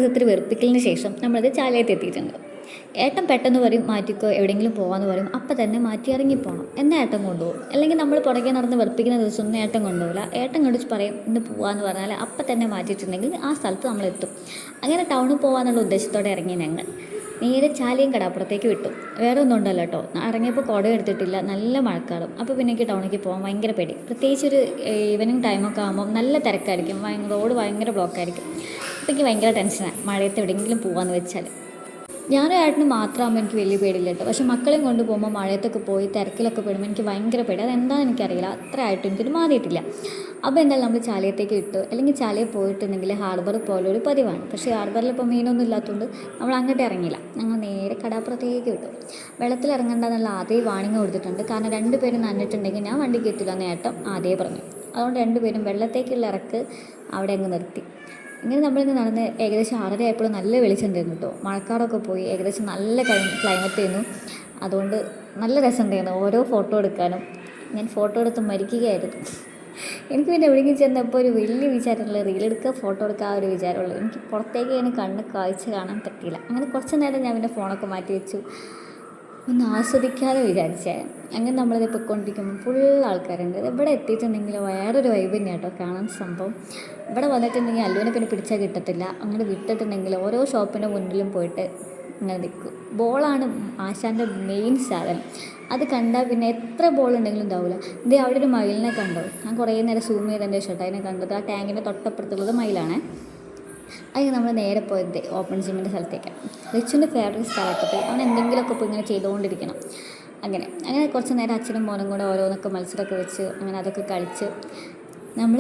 ദിവസത്തിൽ വെറുപ്പിക്കലിന് ശേഷം നമ്മളത് ചാലയത്ത് എത്തിയിട്ടുണ്ട്. ഏട്ടൻ പെട്ടെന്ന് പറയും മാറ്റിക്കോ, എവിടെയെങ്കിലും പോകാമെന്ന് പറയും. അപ്പം തന്നെ മാറ്റി ഇറങ്ങിപ്പോകണം എന്നാൽ ഏട്ടൻ കൊണ്ടുപോകും. അല്ലെങ്കിൽ നമ്മൾ പുറകെ നടന്ന് വെറുപ്പിക്കുന്ന ദിവസമൊന്നും ഏട്ടൻ കൊണ്ടുപോകില്ല. ഏട്ടൻ കണ്ടിച്ച് പറയും ഇന്ന് പോകാമെന്ന് പറഞ്ഞാൽ അപ്പം തന്നെ മാറ്റിയിട്ടുണ്ടെങ്കിൽ ആ സ്ഥലത്ത് നമ്മളെത്തും. അങ്ങനെ ടൗണിൽ പോകാമെന്നുള്ള ഉദ്ദേശത്തോടെ ഇറങ്ങി ഞങ്ങൾ നേരെ ചാലിയം കടാപ്പുറത്തേക്ക് വിട്ടു. വേറെ ഒന്നും ഉണ്ടല്ലോ കേട്ടോ, ഇറങ്ങിയപ്പോൾ കുട എടുത്തിട്ടില്ല, നല്ല മഴക്കാറും. അപ്പോൾ പിന്നെ എനിക്ക് ടൗണിലേക്ക് പോകാൻ ഭയങ്കര പേടി. പ്രത്യേകിച്ച് ഒരു ഈവനിങ് ടൈമൊക്കെ ആകുമ്പോൾ നല്ല തിരക്കായിരിക്കും, റോഡ് ഭയങ്കര ബ്ലോക്കായിരിക്കും. അപ്പോൾ എനിക്ക് ഭയങ്കര ടെൻഷനാണ് മഴയത്ത് എവിടെയെങ്കിലും പോകാമെന്ന് വെച്ചാൽ. ഞാനും ഏട്ടന് മാത്രമാകുമ്പോൾ എനിക്ക് വലിയ പേടിയില്ല കേട്ടോ. പക്ഷേ മക്കളെയും കൊണ്ട് പോകുമ്പോൾ മഴയത്തൊക്കെ പോയി തിരക്കിലൊക്കെ പെടുമ്പോൾ എനിക്ക് ഭയങ്കര പേടി. അതെന്താണെന്ന് എനിക്കറിയില്ല, അത്ര ആയിട്ടും എനിക്കൊരു മാറിയിട്ടില്ല. അപ്പോൾ എന്തായാലും നമ്മൾ ചാലയത്തേക്ക് ഇട്ടു. അല്ലെങ്കിൽ ചാലയിൽ പോയിട്ടുണ്ടെങ്കിൽ ഹാർബർ പോലെ ഒരു പതിവാണ്. പക്ഷേ ഹാർബറിൽ ഇപ്പോൾ മീനൊന്നും ഇല്ലാത്തതുകൊണ്ട് നമ്മൾ അങ്ങോട്ട് ഇറങ്ങിയില്ല. ഞങ്ങൾ നേരെ കടാപ്പുറത്തേക്ക് വിട്ടു. വെള്ളത്തിൽ ഇറങ്ങണ്ടെന്നുള്ള ആദ്യം വാണിംഗ് കൊടുത്തിട്ടുണ്ട്. കാരണം 2 പേരും നന്നിട്ടുണ്ടെങ്കിൽ ഞാൻ വണ്ടി കയറ്റില്ല എന്ന് ഏട്ടൻ ആദ്യമേ പറഞ്ഞു. അതുകൊണ്ട് 2 പേരും വെള്ളത്തേക്കുള്ള ഇറക്ക് അവിടെ അങ്ങ് നിർത്തി. ഇങ്ങനെ നമ്മളിന്ന് നടന്ന് ഏകദേശം 6:30 ആയപ്പോഴും നല്ല വെളിച്ചമുണ്ടായിരുന്നു കേട്ടോ. മഴക്കാറൊക്കെ പോയി, ഏകദേശം നല്ല ക്ലൈമറ്റ് ആയിരുന്നു. അതുകൊണ്ട് നല്ല രസമുണ്ടായിരുന്നു ഓരോ ഫോട്ടോ എടുക്കാനും. ഞാൻ ഫോട്ടോ എടുത്ത് മരിക്കുകയായിരുന്നു. എനിക്ക് പിന്നെ എവിടെയെങ്കിലും ചെന്നപ്പോൾ ഒരു വലിയ വിചാരമുള്ള റീലെടുക്കുക, ഫോട്ടോ എടുക്കുക, ആ ഒരു വിചാരമുള്ളൂ. എനിക്ക് പുറത്തേക്ക് ഇങ്ങനെ കണ്ണ് കാഴ്ച കാണാൻ പറ്റിയില്ല. അങ്ങനെ കുറച്ച് നേരം ഞാൻ പിന്നെ ഫോണൊക്കെ മാറ്റി വെച്ചു, ഒന്ന് ആസ്വദിക്കാതെ വിചാരിച്ചേ. അങ്ങനെ നമ്മളിത് പൊയ്ക്കൊണ്ടിരിക്കുമ്പോൾ ഫുൾ ആൾക്കാരുണ്ട്. ഇവിടെ എത്തിയിട്ടുണ്ടെങ്കിൽ വേറൊരു വൈബ് തന്നെയാണ് കേട്ടോ കാണാൻ സംഭവം. ഇവിടെ വന്നിട്ടുണ്ടെങ്കിൽ അല്ലുവിനെ പിന്നെ പിടിച്ചാൽ കിട്ടത്തില്ല. അങ്ങനെ വിട്ടിട്ടുണ്ടെങ്കിൽ ഓരോ ഷോപ്പിൻ്റെ മുന്നിലും പോയിട്ട് ഇങ്ങനെ നിൽക്കും. ബോളാണ് ആശാൻ്റെ മെയിൻ സാധനം. അത് കണ്ടാൽ പിന്നെ എത്ര ബോൾ ഉണ്ടെങ്കിലും ഉണ്ടാവില്ല. ഇത് അവിടെ ഒരു മയിലിനെ കണ്ടോ? ഞാൻ കുറേ നേരം സൂം ചെയ്തതിൻ്റെ ഷർട്ട് അതിനെ കണ്ടത്. ആ ടാങ്കിൻ്റെ തൊട്ടപ്പുറത്തുള്ളത് മയിലാണേ. അതിന് നമ്മൾ നേരെ പോയത് ഓപ്പൺ ജിമ്മിൻ്റെ സ്ഥലത്തേക്കാണ്. റിച്ചുവിൻ്റെ ഫേവറേറ്റ് സ്ഥലത്തൊക്കെ അവൻ എന്തെങ്കിലുമൊക്കെ ഇപ്പോൾ ഇങ്ങനെ ചെയ്തുകൊണ്ടിരിക്കണം. അങ്ങനെ കുറച്ച് നേരം അച്ഛനും മോനും കൂടെ ഓരോന്നൊക്കെ മത്സരമൊക്കെ വെച്ച് അങ്ങനെ അതൊക്കെ കളിച്ച് നമ്മൾ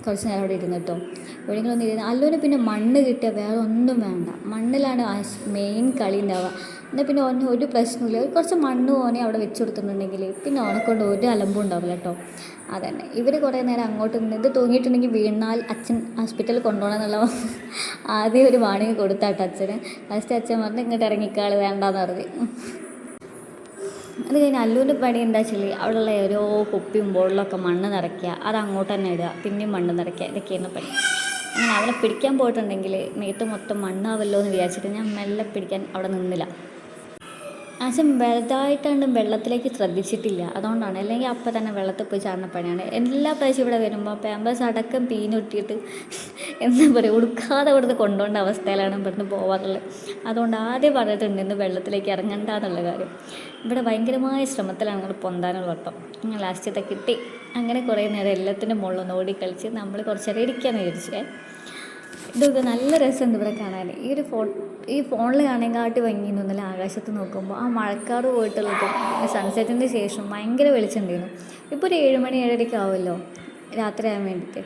കുറച്ച് നേരം അവിടെ ഇരുന്ന് കേട്ടോ. എവിടെയെങ്കിലും ഒന്ന് ഇരുന്ന് അല്ലുവിന് പിന്നെ മണ്ണ് കിട്ടിയാൽ വേറെ ഒന്നും വേണ്ട. മണ്ണിലാണ് ആ മെയിൻ കളി ഉണ്ടാവുക. എന്നാൽ പിന്നെ ഓന് ഒരു പ്രശ്നമില്ല. കുറച്ച് മണ്ണ് ഓനെ അവിടെ വെച്ച് കൊടുത്തിട്ടുണ്ടെങ്കിൽ പിന്നെ ഓനെക്കൊണ്ട് ഒരു അലമ്പും ഉണ്ടാവില്ല കേട്ടോ. അതന്നെ ഇവർ കുറേ നേരം അങ്ങോട്ട് നിന്ന് ഇത് തൂങ്ങിയിട്ടുണ്ടെങ്കിൽ വീണാൽ അച്ഛൻ ഹോസ്പിറ്റലിൽ കൊണ്ടുപോകണം എന്നുള്ള ആദ്യം ഒരു വാണിംഗ് കൊടുത്താട്ടോ അച്ഛന്. ലാസ്റ്റ് അച്ഛൻ പറഞ്ഞ് ഇങ്ങോട്ട് ഇറങ്ങിക്കാൾ വേണ്ടാന്ന് പറഞ്ഞു. അത് കഴിഞ്ഞ് അല്ലുവിൻ്റെ പണി എന്താ വെച്ചാൽ അവിടെയുള്ള ഓരോ കുപ്പിയും ബോളിലൊക്കെ മണ്ണ് നിറയ്ക്കുക, അത് അങ്ങോട്ട് തന്നെ ഇടുക, പിന്നെയും മണ്ണ് നിറയ്ക്കുക, ഇതൊക്കെയാണ് പണി. അങ്ങനെ അവനെ പിടിക്കാൻ പോയിട്ടുണ്ടെങ്കിൽ മേത്ത് മൊത്തം മണ്ണാവല്ലോ എന്ന് വിചാരിച്ചിട്ട് ഞാൻ മെല്ലെ പിടിക്കാൻ അവിടെ നിന്നില്ല. ആശം വലുതായിട്ടാണ്ട് വെള്ളത്തിലേക്ക് ശ്രദ്ധിച്ചിട്ടില്ല, അതുകൊണ്ടാണ്. അല്ലെങ്കിൽ അപ്പം തന്നെ വെള്ളത്തിൽ പോയി ചാടുന്ന പണിയാണ്. എല്ലാ പ്രാവശ്യം ഇവിടെ വരുമ്പോൾ പാമ്പേഴ്സ് അടക്കം പീഞ്ഞൊട്ടിയിട്ട് എന്താ പറയുക ഉടുക്കാതെ ഇവിടുന്ന് കൊണ്ടുപോകേണ്ട അവസ്ഥയിലാണ് ഇവിടുന്ന് പോകാറുള്ളത്. അതുകൊണ്ട് ആദ്യം പറഞ്ഞിട്ടുണ്ട് ഇന്ന് വെള്ളത്തിലേക്ക് ഇറങ്ങണ്ട എന്നുള്ള കാര്യം. ഇവിടെ ഭയങ്കരമായ ശ്രമത്തിലാണ് ഞങ്ങൾ പൊന്താനുള്ള കേട്ടോ. ലാസ്റ്റത്തെ കിട്ടി. അങ്ങനെ കുറേ നേരം എല്ലാത്തിൻ്റെ മുകളിലൊന്ന് ഓടിക്കളിച്ച് നമ്മൾ കുറച്ചേരം ഇരിക്കാമെന്ന് വിചാരിച്ചേ. ഇതൊക്കെ നല്ല രസമുണ്ട് ഇവിടെ കാണാൻ. ഈ ഫോണിൽ കാണാൻ ഭംഗിയൊന്നുമില്ല. ആകാശത്ത് നോക്കുമ്പോൾ ആ മഴക്കാറ് പോയിട്ടുള്ളതും സൺസെറ്റിന് ശേഷം ഭയങ്കര വെളിച്ചമുണ്ടായിരുന്നു. ഇപ്പോൾ ഒരു 7 മണി 7:30 ആവുമല്ലോ രാത്രിയാകാൻ വേണ്ടിയിട്ട്.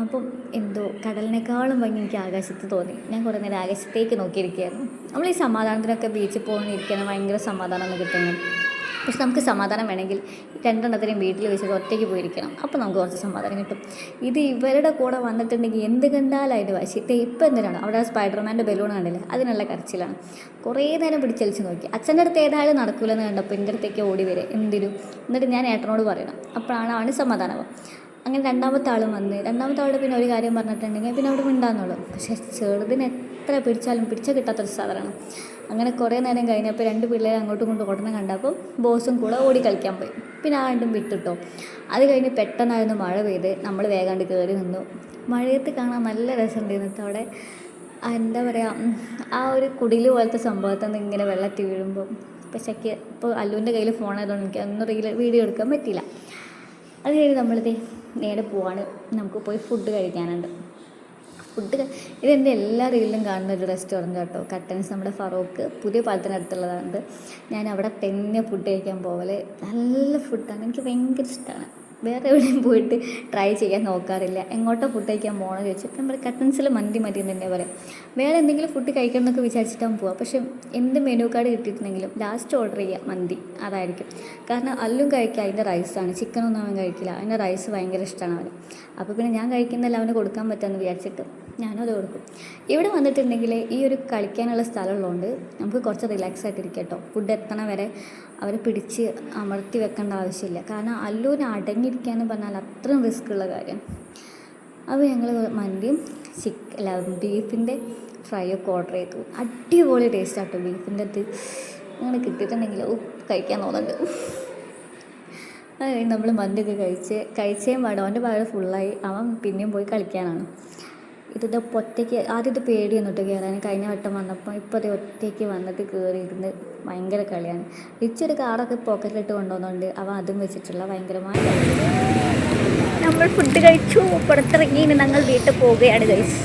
അപ്പം എന്തോ കടലിനേക്കാളും ഭംഗി എനിക്ക് ആകാശത്ത് തോന്നി. ഞാൻ കുറേ നേരം ആകാശത്തേക്ക് നോക്കിയിരിക്കുകയായിരുന്നു. നമ്മൾ ഈ സമാധാനത്തിനൊക്കെ ബീച്ചിൽ പോകുന്നിരിക്കാൻ ഭയങ്കര സമാധാനമൊന്നും കിട്ടുന്നു. പക്ഷെ നമുക്ക് സമാധാനം വേണമെങ്കിൽ 2 വീട്ടിൽ വെച്ചിട്ട് ഒറ്റയ്ക്ക് പോയിരിക്കണം. അപ്പോൾ നമുക്ക് കുറച്ച് സമാധാനം കിട്ടും. ഇത് ഇവരുടെ കൂടെ വന്നിട്ടുണ്ടെങ്കിൽ എന്ത് കണ്ടാലും അതിൻ്റെ വാശി. ഇപ്പം എന്തിനാണ് അവിടെ സ്പൈഡർമാൻ്റെ ബലൂൺ കണ്ടില്ലേ, അതിനുള്ള കരച്ചിലാണ്. കുറേ നേരം പിടിച്ചലിച്ച് നോക്കി. അച്ഛൻ്റെ അടുത്ത് ഏതായാലും നടക്കില്ലെന്ന് കണ്ടപ്പോൾ എൻ്റെ അടുത്തേക്ക് ഓടി വരെ എന്തിനും. എന്നിട്ട് ഞാൻ ഏട്ടനോട് പറയണം, അപ്പോഴാണ് അവന് സമാധാനമാവും. അങ്ങനെ 2ാമത്തെ ആളും വന്ന് 2ാമത്തെ ആളോട് പിന്നെ ഒരു കാര്യം പറഞ്ഞിട്ടുണ്ടെങ്കിൽ പിന്നെ അവിടെ മിണ്ടാന്നുള്ളൂ. പക്ഷേ ചെറുതിന് എത്ര പിടിച്ചാലും പിടിച്ചാൽ കിട്ടാത്തൊരു സാധനമാണ്. അങ്ങനെ കുറേ നേരം കഴിഞ്ഞപ്പോൾ 2 പിള്ളേർ അങ്ങോട്ടും ഇങ്ങോട്ടും ഓടണം കണ്ടപ്പോൾ ബോസും കൂടെ ഓടി കളിക്കാൻ പോയി. പിന്നെ ആ രണ്ടും വിട്ടിട്ടോ. അത് കഴിഞ്ഞ് പെട്ടെന്നായിരുന്നു മഴ പെയ്ത്. നമ്മൾ വേഗാണ്ട് കയറി നിന്നു. മഴയത്ത് കാണാൻ നല്ല രസമുണ്ടായിരുന്നു അവിടെ. എന്താ പറയുക, ആ ഒരു കുടിൽ പോലത്തെ സംഭവത്തിൽ നിന്ന് ഇങ്ങനെ വെള്ളത്തിൽ വീഴുമ്പോൾ. പക്ഷേ ഇപ്പോൾ അല്ലുവിൻ്റെ കയ്യിൽ ഫോണായതുകൊണ്ട് എനിക്ക് ഒന്നും വീഡിയോ എടുക്കാൻ പറ്റിയില്ല. അത് കഴിഞ്ഞ് നമ്മളിത് നേരെ പോവാണ്. നമുക്ക് പോയി ഫുഡ് കഴിക്കാനുണ്ട്. ഇതെൻ്റെ എല്ലാ റീലിലും കാണുന്ന ഒരു റെസ്റ്റോറൻറ്റ് കേട്ടോ. കട്ടൻസ് നമ്മുടെ ഫറോക്ക് പുതിയ പാലത്തിനടുത്തുള്ളതാണ്. ഞാൻ അവിടെ തന്നെ ഫുഡ് കഴിക്കാൻ പോകല്. നല്ല ഫുഡാണ്, എനിക്ക് ഭയങ്കര ഇഷ്ടമാണ്. വേറെ എവിടെയും പോയിട്ട് ട്രൈ ചെയ്യാൻ നോക്കാറില്ല. എങ്ങോട്ടോ ഫുഡ് കഴിക്കാൻ പോകണമെന്ന് ചോദിച്ചിട്ട് നമ്മൾ കട്ടൻസിൽ മന്തി മതി എന്ന് തന്നെ പറയാം. വേറെ എന്തെങ്കിലും ഫുഡ് കഴിക്കണം എന്നൊക്കെ വിചാരിച്ചിട്ടാകും പോവുക. പക്ഷേ എന്ത് മെനു കാർഡ് കിട്ടിയിട്ടുണ്ടെങ്കിലും ലാസ്റ്റ് ഓർഡർ ചെയ്യുക മന്തി, അതായിരിക്കും. കാരണം അല്ലും കഴിക്കുക അതിൻ്റെ റൈസാണ്, ചിക്കനൊന്നും അവൻ കഴിക്കില്ല. അതിൻ്റെ റൈസ് ഭയങ്കര ഇഷ്ടമാണ് അവന്. അപ്പോൾ പിന്നെ ഞാൻ കഴിക്കുന്നതെല്ലാം അവന് കൊടുക്കാൻ പറ്റുമെന്ന് വിചാരിച്ചിട്ട് ഞാനും അത് കൊടുക്കും. ഇവിടെ വന്നിട്ടുണ്ടെങ്കിൽ ഈ ഒരു കളിക്കാനുള്ള സ്ഥലമുള്ളതുകൊണ്ട് നമുക്ക് കുറച്ച് റിലാക്സ് ആയിട്ടിരിക്കാം കേട്ടോ. ഫുഡ് എത്തണ വരെ അവരെ പിടിച്ച് അമർത്തി വെക്കേണ്ട ആവശ്യമില്ല. കാരണം അല്ലുവിന് അടങ്ങിയിരിക്കാന്ന് പറഞ്ഞാൽ അത്രയും റിസ്ക് ഉള്ള കാര്യം. അപ്പോൾ ഞങ്ങൾ മന്തിയും ബീഫിൻ്റെ ഫ്രൈ ഒക്കെ ഓർഡർ ചെയ്തു. അടിപൊളി ടേസ്റ്റ് ആട്ടോ ബീഫിൻ്റെ അത്. അങ്ങനെ കിട്ടിയിട്ടുണ്ടെങ്കിൽ കഴിക്കാൻ തോന്നുന്നുണ്ട്. അത് കഴിഞ്ഞ് നമ്മൾ മന്തിയൊക്കെ കഴിച്ചേ പാടും. അവൻ്റെ വയറ് ഫുള്ളായി. അവൻ പിന്നെയും പോയി കളിക്കാനാണ്. ഇതിൻ്റെ ഒറ്റയ്ക്ക് ആദ്യം ഇത് പേടിയൊന്നും ഇട്ട് കയറാൻ. കഴിഞ്ഞ വട്ടം വന്നപ്പോൾ ഇപ്പോൾ അത് ഒറ്റയ്ക്ക് വന്നിട്ട് കയറിയിരുന്ന് ഭയങ്കര കളിയാണ്. ഒരു കാറൊക്കെ പോക്കറ്റിലിട്ട് കൊണ്ടുവന്നുകൊണ്ട് അവൻ അതും വെച്ചിട്ടുള്ള ഭയങ്കരമായ നമ്മൾ ഫുഡ് കഴിച്ചു, പുറത്തിറങ്ങി ഞങ്ങൾ വീട്ടിൽ പോവുകയാണ്. കഴിച്ചു